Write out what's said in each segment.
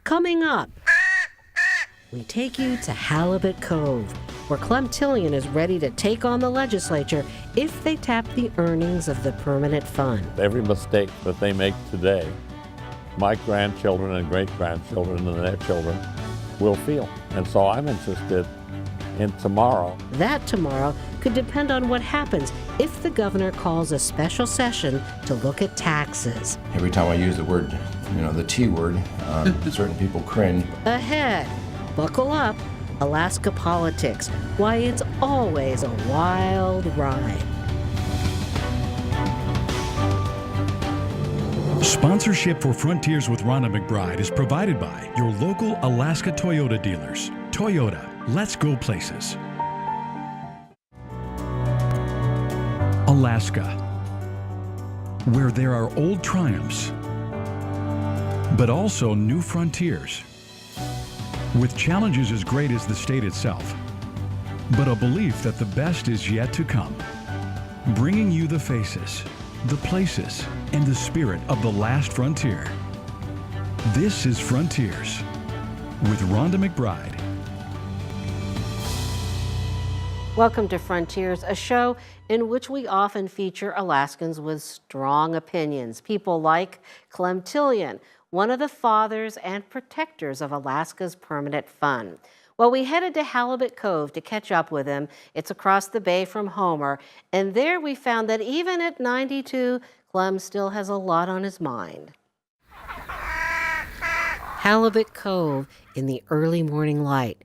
Coming up, we take you to Halibut Cove, where Clem Tillion is ready to take on the legislature if they tap the earnings of the permanent fund. Every mistake that they make today, my grandchildren and great-grandchildren and their children will feel. And so I'm interested in tomorrow. That tomorrow could depend on what happens if the governor calls a special session to look at taxes. Every time I use the word, the T word, certain people cringe. Ahead, buckle up, Alaska politics, why it's always a wild ride. Sponsorship for Frontiers with Rhonda McBride is provided by your local Alaska Toyota dealers. Toyota, let's go places. Alaska, where there are old triumphs, but also new frontiers, with challenges as great as the state itself, but a belief that the best is yet to come, bringing you the faces, the places, and the spirit of the last frontier. This is Frontiers with Rhonda McBride. Welcome to Frontiers, a show in which we often feature Alaskans with strong opinions. People like Clem Tillion, one of the fathers and protectors of Alaska's permanent fund. Well, we headed to Halibut Cove to catch up with him. It's across the bay from Homer, and there we found that even at 92, Clem still has a lot on his mind. Halibut Cove in the early morning light.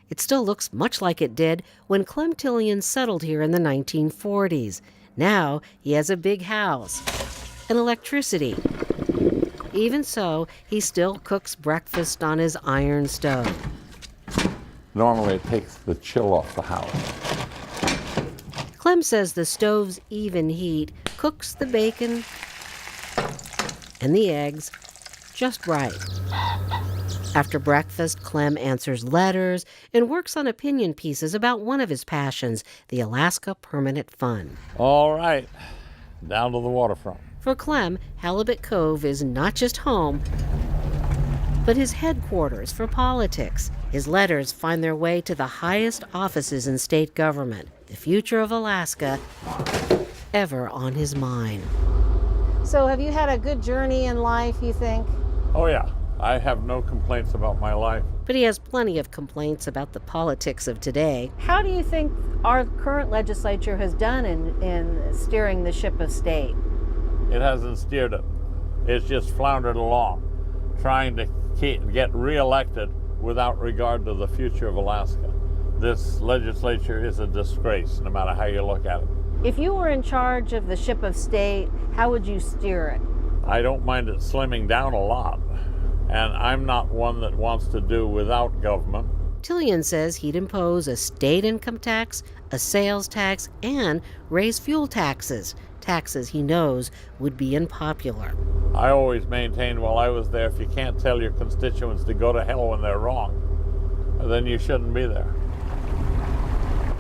It still looks much like it did when Clem Tillion settled here in the 1940s. Now he has a big house and electricity. Even so, he still cooks breakfast on his iron stove. Normally it takes the chill off the house. Clem says the stove's even heat cooks the bacon and the eggs just right. After breakfast, Clem answers letters and works on opinion pieces about one of his passions, the Alaska Permanent Fund. All right, down to the waterfront. For Clem, Halibut Cove is not just home, but his headquarters for politics. His letters find their way to the highest offices in state government. The future of Alaska, ever on his mind. So have you had a good journey in life, you think? Oh yeah, I have no complaints about my life. But he has plenty of complaints about the politics of today. How do you think our current legislature has done in steering the ship of state? It hasn't steered it. It's just floundered along, trying to get reelected without regard to the future of Alaska. This legislature is a disgrace, no matter how you look at it. If you were in charge of the ship of state, how would you steer it? I don't mind it slimming down a lot, and I'm not one that wants to do without government. Tilian says he'd impose a state income tax, a sales tax, and raise fuel taxes. Taxes he knows would be unpopular. I always maintained while I was there, if you can't tell your constituents to go to hell when they're wrong, then you shouldn't be there.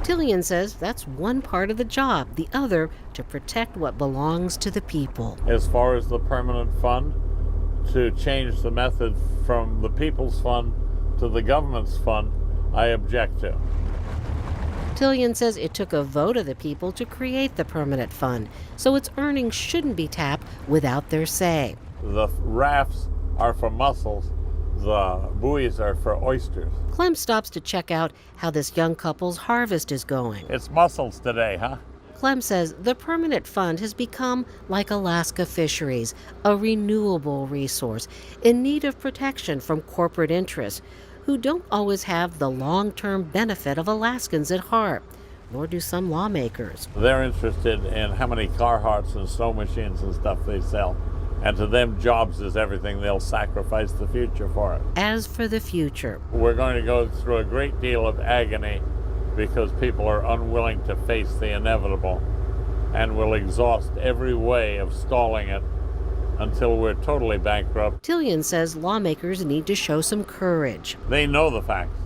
Tilian says that's one part of the job, the other to protect what belongs to the people. As far as the permanent fund, to change the method from the people's fund to the government's fund, I object to. Tilian says it took a vote of the people to create the permanent fund, so its earnings shouldn't be tapped without their say. The rafts are for mussels, the buoys are for oysters. Clem stops to check out how this young couple's harvest is going. It's mussels today, huh? Clem says the permanent fund has become like Alaska fisheries, a renewable resource in need of protection from corporate interests who don't always have the long-term benefit of Alaskans at heart, nor do some lawmakers. They're interested in how many Carhartts and snow machines and stuff they sell. And to them, jobs is everything. They'll sacrifice the future for it. As for the future, we're going to go through a great deal of agony because people are unwilling to face the inevitable and will exhaust every way of stalling it until we're totally bankrupt. Tilian says lawmakers need to show some courage. They know the facts.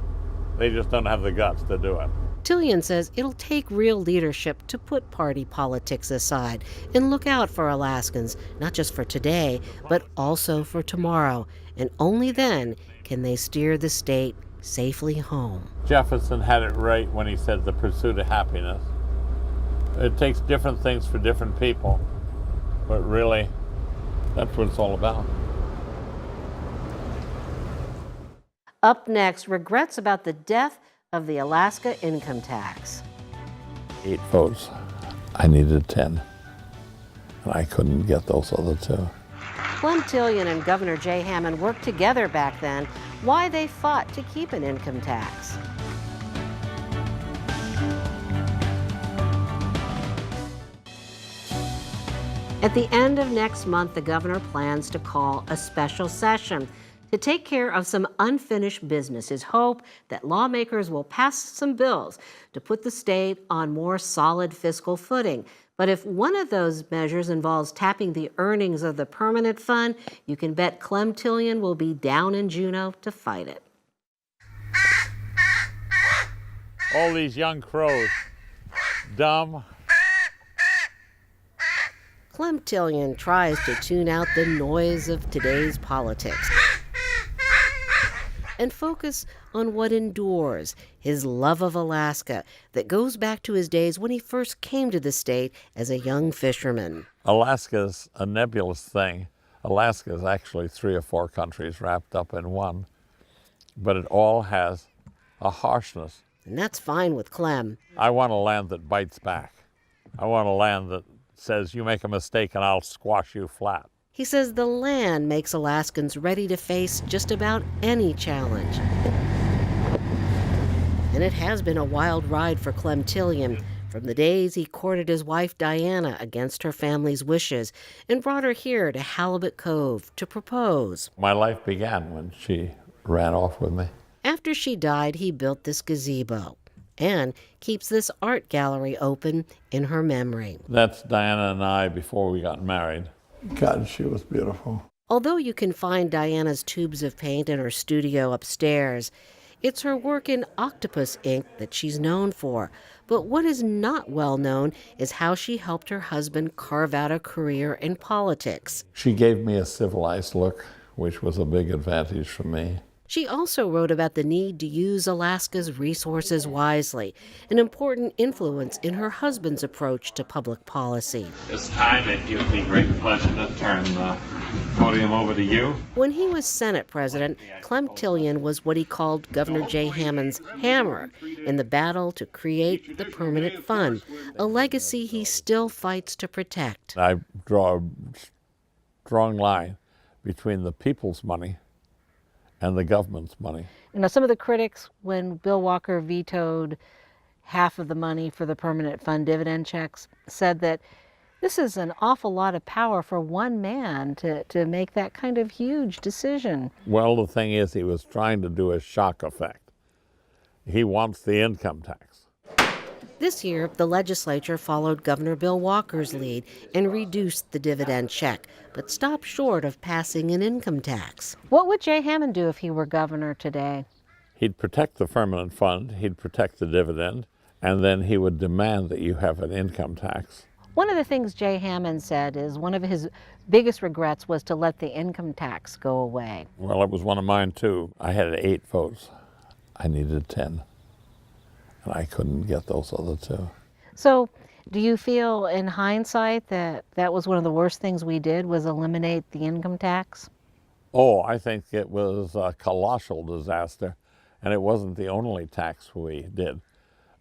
They just don't have the guts to do it. Tilian says it'll take real leadership to put party politics aside and look out for Alaskans, not just for today, but also for tomorrow. And only then can they steer the state safely home. Jefferson had it right when he said the pursuit of happiness. It takes different things for different people, but really, that's what it's all about. Up next, regrets about the death of the Alaska income tax. 8 votes. I needed 10, and I couldn't get those other 2. Clem Tillion and Governor Jay Hammond worked together back then. Why they fought to keep an income tax. At the end of next month, the governor plans to call a special session to take care of some unfinished business. His hope that lawmakers will pass some bills to put the state on more solid fiscal footing. But if one of those measures involves tapping the earnings of the permanent fund, you can bet Clem Tillion will be down in Juneau to fight it. All these young crows, dumb. Clem Tillion tries to tune out the noise of today's politics and focus on what endures, his love of Alaska that goes back to his days when he first came to the state as a young fisherman. Alaska's a nebulous thing. Alaska is actually 3 or 4 countries wrapped up in one, but it all has a harshness. And that's fine with Clem. I want a land that bites back. I want a land that says, you make a mistake and I'll squash you flat. He says the land makes Alaskans ready to face just about any challenge. And it has been a wild ride for Clem Tillion, from the days he courted his wife Diana against her family's wishes and brought her here to Halibut Cove to propose. My life began when she ran off with me. After she died, he built this gazebo and keeps this art gallery open in her memory. That's Diana and I before we got married. God, she was beautiful. Although you can find Diana's tubes of paint in her studio upstairs, it's her work in octopus ink that she's known for. But what is not well known is how she helped her husband carve out a career in politics. She gave me a civilized look, which was a big advantage for me. She also wrote about the need to use Alaska's resources wisely, an important influence in her husband's approach to public policy. This time it gives me great pleasure to turn the podium over to you. When he was Senate president, Clem Tillion was what he called Governor Jay Hammond's hammer in the battle to create the permanent fund, a legacy he still fights to protect. I draw a strong line between the people's money and the government's money. You know, some of the critics, when Bill Walker vetoed half of the money for the permanent fund dividend checks, said that this is an awful lot of power for one man to make that kind of huge decision. Well, the thing is, he was trying to do a shock effect. He wants the income tax. This year, the legislature followed Governor Bill Walker's lead and reduced the dividend check, but stopped short of passing an income tax. What would Jay Hammond do if he were governor today? He'd protect the permanent fund, he'd protect the dividend, and then he would demand that you have an income tax. One of the things Jay Hammond said is one of his biggest regrets was to let the income tax go away. Well, it was one of mine too. I had 8 votes. I needed 10. And I couldn't get those other 2. So do you feel in hindsight that that was one of the worst things we did, was eliminate the income tax? Oh, I think it was a colossal disaster, and it wasn't the only tax we did.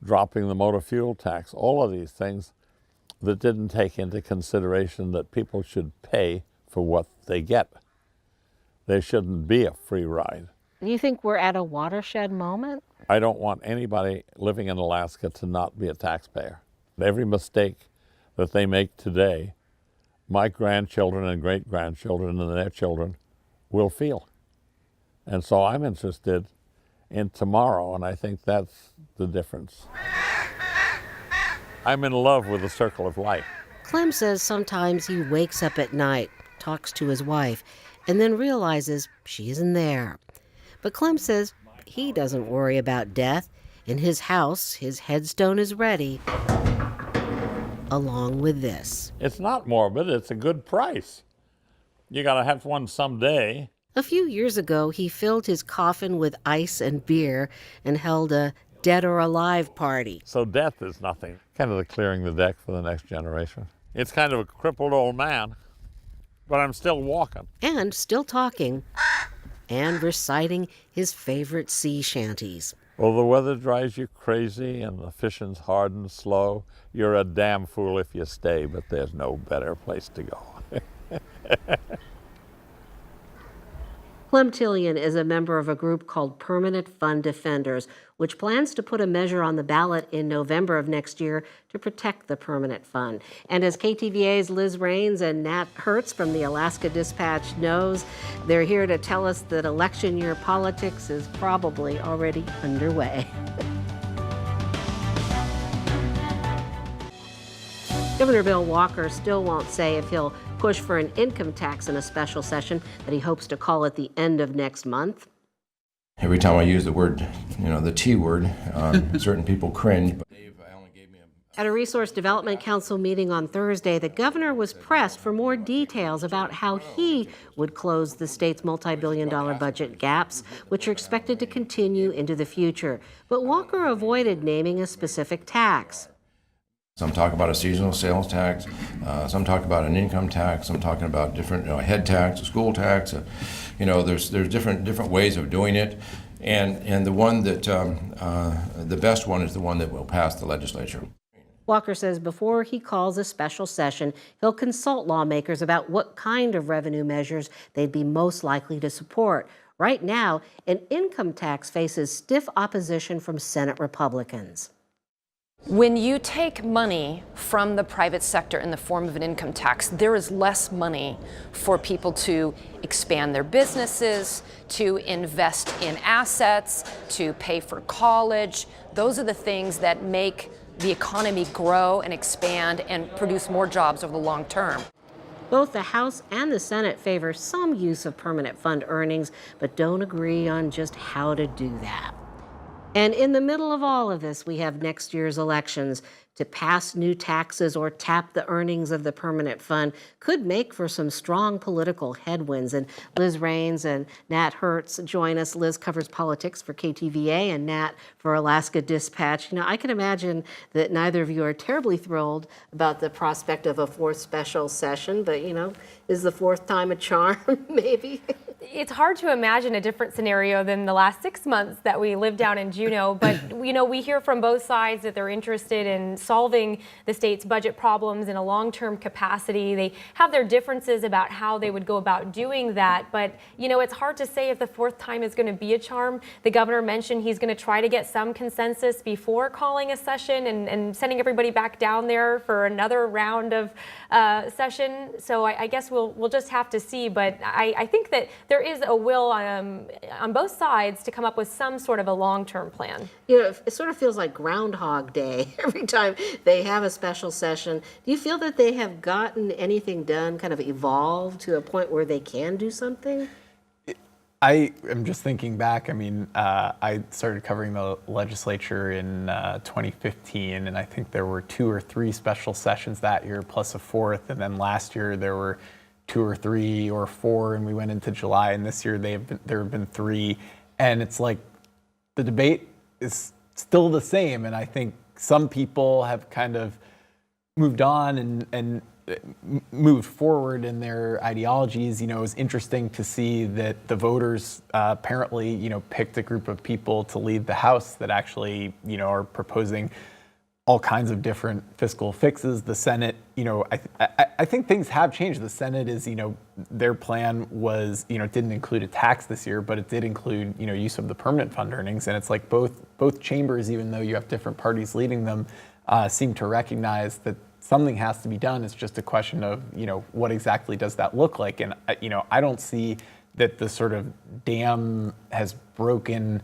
Dropping the motor fuel tax, all of these things that didn't take into consideration that people should pay for what they get. There shouldn't be a free ride. Do you think we're at a watershed moment? I don't want anybody living in Alaska to not be a taxpayer. Every mistake that they make today, my grandchildren and great-grandchildren and their children will feel. And so I'm interested in tomorrow, and I think that's the difference. I'm in love with the circle of life. Clem says sometimes he wakes up at night, talks to his wife, and then realizes she isn't there. But Clem says he doesn't worry about death. In his house, his headstone is ready, along with this. It's not morbid, it's a good price. You gotta have one someday. A few years ago, he filled his coffin with ice and beer and held a dead or alive party. So death is nothing. Kind of the clearing the deck for the next generation. It's kind of a crippled old man, but I'm still walking. And still talking and reciting his favorite sea shanties. Well, the weather drives you crazy and the fishing's hard and slow. You're a damn fool if you stay, but there's no better place to go. Clem Tillion is a member of a group called Permanent Fund Defenders, which plans to put a measure on the ballot in November of next year to protect the permanent fund. And as KTVA's Liz Raines and Nat Hertz from the Alaska Dispatch knows, they're here to tell us that election year politics is probably already underway. Governor Bill Walker still won't say if he'll push for an income tax in a special session that he hopes to call at the end of next month. Every time I use the word, the T word, certain people cringe. But Dave Allen gave me At a Resource Development Council meeting on Thursday, the governor was pressed for more details about how he would close the state's multi-billion-dollar budget gaps, which are expected to continue into the future. But Walker avoided naming a specific tax. Some talk about a seasonal sales tax, some talk about an income tax, some talking about different head tax, a school tax. There's different ways of doing it, and the one that the best one is the one that will pass the legislature. Walker says before he calls a special session, he'll consult lawmakers about what kind of revenue measures they'd be most likely to support. Right now, an income tax faces stiff opposition from Senate Republicans. When you take money from the private sector in the form of an income tax, there is less money for people to expand their businesses, to invest in assets, to pay for college. Those are the things that make the economy grow and expand and produce more jobs over the long term. Both the House and the Senate favor some use of permanent fund earnings, but don't agree on just how to do that. And in the middle of all of this, we have next year's elections. To pass new taxes or tap the earnings of the permanent fund could make for some strong political headwinds. And Liz Raines and Nat Hertz join us. Liz covers politics for KTVA and Nat for Alaska Dispatch. I can imagine that neither of you are terribly thrilled about the prospect of a fourth special session, but is the fourth time a charm, maybe? It's hard to imagine a different scenario than the last 6 months that we lived down in Juneau, but we hear from both sides that they're interested in solving the state's budget problems in a long-term capacity. They have their differences about how they would go about doing that, but it's hard to say if the fourth time is going to be a charm. The governor mentioned he's going to try to get some consensus before calling a session and sending everybody back down there for another round of session. So I guess we'll just have to see, but I think that there is a will on both sides to come up with some sort of a long-term plan. It sort of feels like Groundhog Day every time they have a special session. Do you feel that they have gotten anything done, kind of evolved to a point where they can do something? I am just thinking back. I started covering the legislature in 2015, and I think there were 2 or 3 special sessions that year, plus a fourth. And then last year there were 2 or 3 or 4, and we went into July. And this year there have been 3, and it's like the debate is still the same. And I think some people have kind of moved on and moved forward in their ideologies. It was interesting to see that the voters apparently, picked a group of people to lead the House that actually, are proposing all kinds of different fiscal fixes. The Senate, I think things have changed. The Senate is, their plan was, didn't include a tax this year, but it did include, use of the permanent fund earnings. And it's like both chambers, even though you have different parties leading them, seem to recognize that something has to be done. It's just a question of, what exactly does that look like? And, I don't see that the sort of dam has broken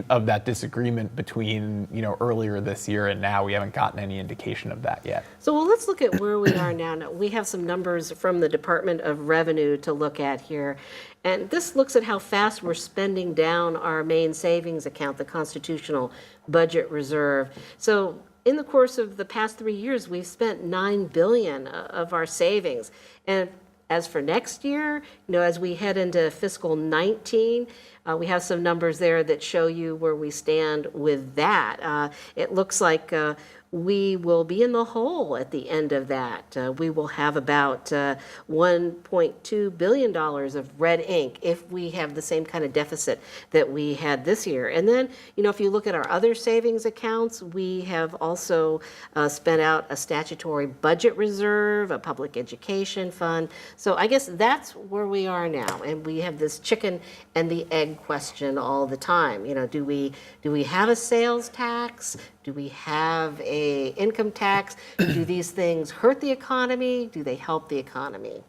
of that disagreement between, earlier this year and now. We haven't gotten any indication of that yet. So let's look at where we are now. Now, we have some numbers from the Department of Revenue to look at here. And this looks at how fast we're spending down our main savings account, the Constitutional Budget Reserve. So in the course of the past 3 years, we've spent $9 billion of our savings. And As for next year, as we head into fiscal 19, we have some numbers there that show you where we stand with that. It looks like we will be in the hole at the end of that. We will have about $1.2 billion of red ink if we have the same kind of deficit that we had this year. And then, if you look at our other savings accounts, we have also spent out a statutory budget reserve, a public education fund. So I guess that's where we are now. And we have this chicken and the egg question all the time. Do we have a sales tax? Do we have a income tax? Do these things hurt the economy? Do they help the economy?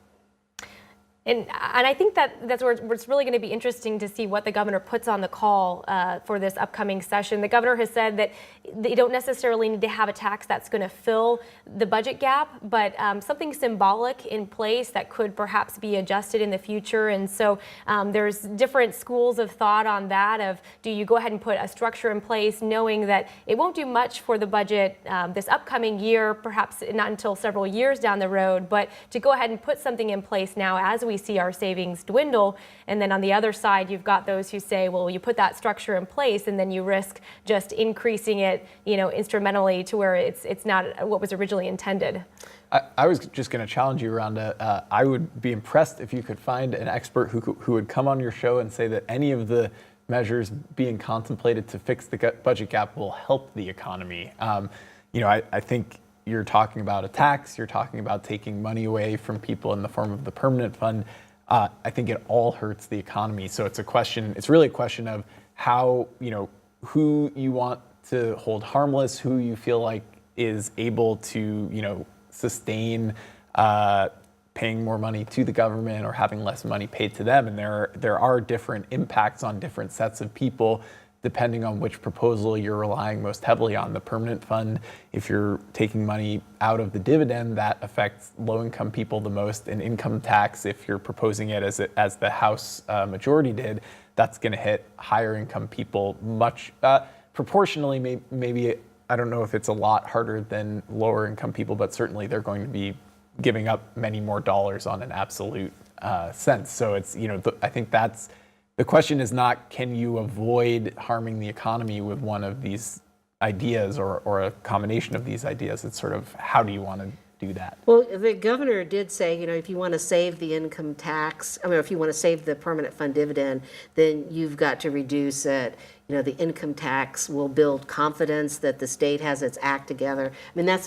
And I think that's where it's really going to be interesting to see what the governor puts on the call for this upcoming session. The governor has said that they don't necessarily need to have a tax that's going to fill the budget gap, but something symbolic in place that could perhaps be adjusted in the future. And so there's different schools of thought on that of, do you go ahead and put a structure in place knowing that it won't do much for the budget this upcoming year, perhaps not until several years down the road, but to go ahead and put something in place now as we see our savings dwindle. And then on the other side, you've got those who say, well, you put that structure in place and then you risk just increasing it, instrumentally to where it's not what was originally intended. I was just going to challenge you, Rhonda. I would be impressed if you could find an expert who would come on your show and say that any of the measures being contemplated to fix the budget gap will help the economy. I think you're talking about a tax, you're talking about taking money away from people in the form of the permanent fund. I think it all hurts the economy. So it's really a question of how, who you want to hold harmless, who you feel like is able to, sustain paying more money to the government or having less money paid to them. And there are different impacts on different sets of people, depending on which proposal you're relying most heavily on. The permanent fund, if you're taking money out of the dividend, that affects low-income people the most. An income tax, if you're proposing it as the House majority did, that's going to hit higher-income people much proportionally. Maybe I don't know if it's a lot harder than lower-income people, but certainly they're going to be giving up many more dollars on an absolute sense. So it's I think that's. The question is not, can you avoid harming the economy with one of these ideas or a combination of these ideas? It's sort of, how do you want to do that? Well, the governor did say, if you want to save the income tax, if you want to save the permanent fund dividend, then you've got to reduce it. The income tax will build confidence that the state has its act together. Those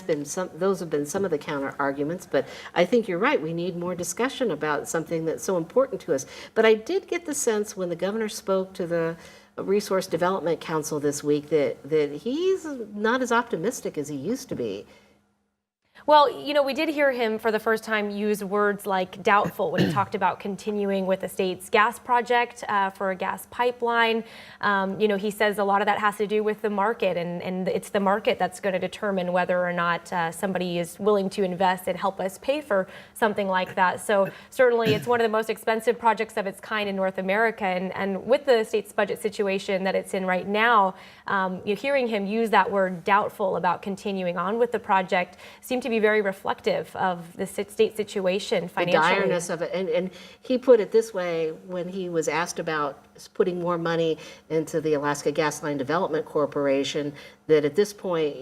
have been some of the counter arguments, but I think you're right. We need more discussion about something that's so important to us. But I did get the sense when the governor spoke to the Resource Development Council this week that he's not as optimistic as he used to be. Well, we did hear him for the first time use words like doubtful when he talked about continuing with the state's gas project for a gas pipeline. He says a lot of that has to do with the market, and it's the market that's going to determine whether or not somebody is willing to invest and help us pay for something like that. So certainly it's one of the most expensive projects of its kind in North America. And with the state's budget situation that it's in right now, you're hearing him use that word doubtful about continuing on with the project seemed to be very reflective of the state situation financially. The direness of it. And he put it this way when he was asked about putting more money into the Alaska Gas Line Development Corporation, that at this point,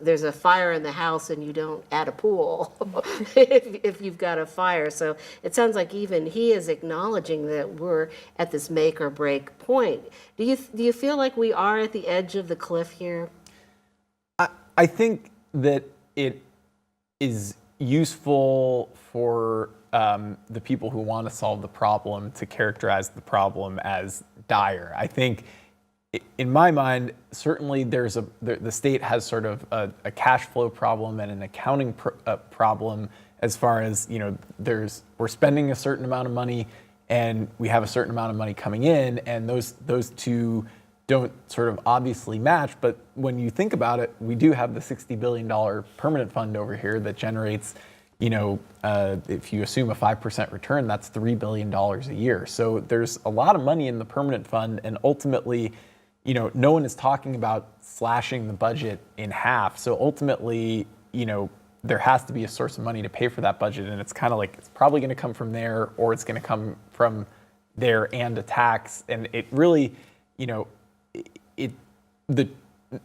there's a fire in the house and you don't add a pool if you've got a fire. So it sounds like even he is acknowledging that we're at this make or break point. Do you feel like we are at the edge of the cliff here? I think that it is useful for the people who want to solve the problem to characterize the problem as dire. I think, in my mind, certainly the state has sort of a cash flow problem and an accounting problem as far as, we're spending a certain amount of money and we have a certain amount of money coming in, and those two don't sort of obviously match. But when you think about it, we do have the $60 billion permanent fund over here that generates, if you assume a 5% return, that's $3 billion a year. So there's a lot of money in the permanent fund, and ultimately, no one is talking about slashing the budget in half. So ultimately, there has to be a source of money to pay for that budget, and it's kind of like it's probably going to come from there, or it's going to come from there and a tax, and it really,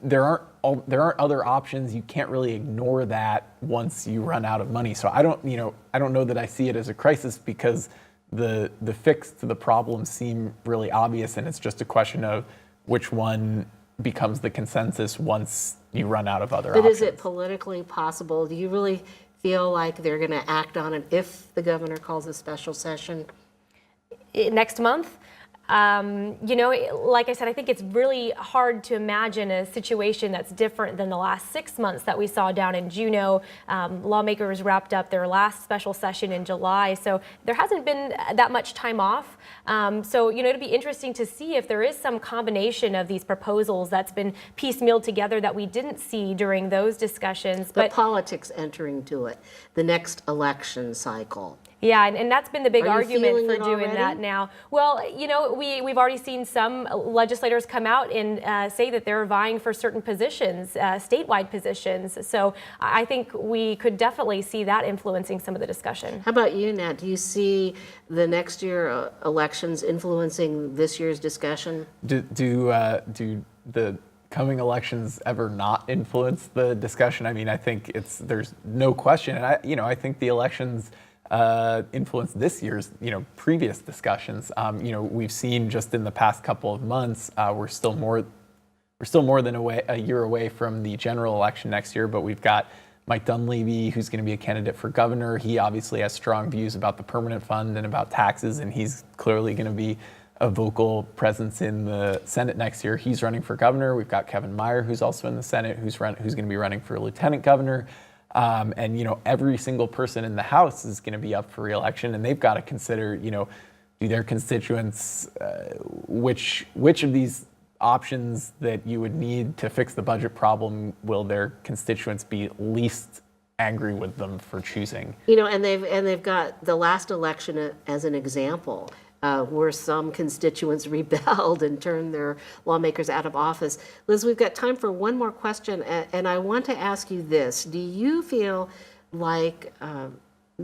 there aren't other options. You can't really ignore that once you run out of money. So I don't know that I see it as a crisis, because the fix to the problem seem really obvious, and it's just a question of which one becomes the consensus once you run out of other options. But is it politically possible? Do you really feel like they're going to act on it if the governor calls a special session next month? Like I said, I think it's really hard to imagine a situation that's different than the last 6 months that we saw down in Juneau. Lawmakers wrapped up their last special session in July, so there hasn't been that much time off. So it'll be interesting to see if there is some combination of these proposals that's been piecemealed together that we didn't see during those discussions. But politics entering to it, the next election cycle. Yeah, and that's been the big argument for doing already? that now. Well, we've already seen some legislators come out and say that they're vying for certain positions, statewide positions. So I think we could definitely see that influencing some of the discussion. How about you, Nat? Do you see the next year elections influencing this year's discussion? Do the coming elections ever not influence the discussion? I mean, I think there's no question, and I think the elections influence this year's, previous discussions. We've seen just in the past couple of months, we're still more than a year away from the general election next year, but we've got Mike Dunleavy, who's going to be a candidate for governor. He obviously has strong views about the permanent fund and about taxes, and he's clearly going to be a vocal presence in the Senate next year. He's running for governor. We've got Kevin Meyer, who's also in the Senate, who's going to be running for lieutenant governor. And every single person in the House is going to be up for re-election, and they've got to consider, do their constituents, which of these options that you would need to fix the budget problem will their constituents be least angry with them for choosing? And they've got the last election as an example. Where some constituents rebelled and turned their lawmakers out of office. Liz, we've got time for one more question, and I want to ask you this. Do you feel like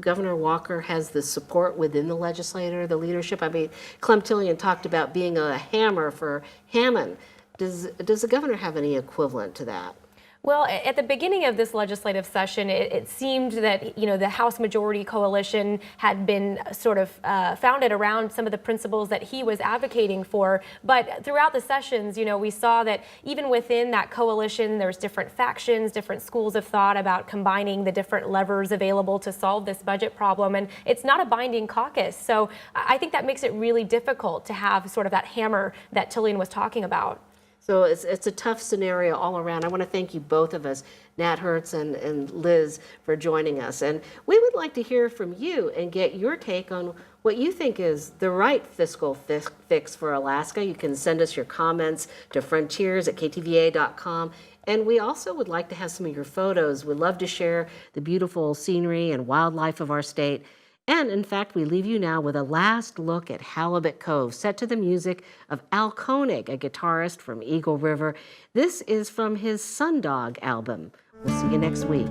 Governor Walker has the support within the legislature, the leadership? I mean, Clem Tillion talked about being a hammer for Hammond. Does the governor have any equivalent to that? Well, at the beginning of this legislative session, it seemed that the House Majority Coalition had been sort of founded around some of the principles that he was advocating for. But throughout the sessions, we saw that even within that coalition, there's different factions, different schools of thought about combining the different levers available to solve this budget problem. And it's not a binding caucus. So I think that makes it really difficult to have sort of that hammer that Tilian was talking about. So it's a tough scenario all around. I want to thank you both of us, Nat Hertz and Liz, for joining us. And we would like to hear from you and get your take on what you think is the right fiscal fix for Alaska. You can send us your comments to frontiers@ktva.com. And we also would like to have some of your photos. We'd love to share the beautiful scenery and wildlife of our state. And in fact, we leave you now with a last look at Halibut Cove, set to the music of Al Koenig, a guitarist from Eagle River. This is from his Sundog album. We'll see you next week.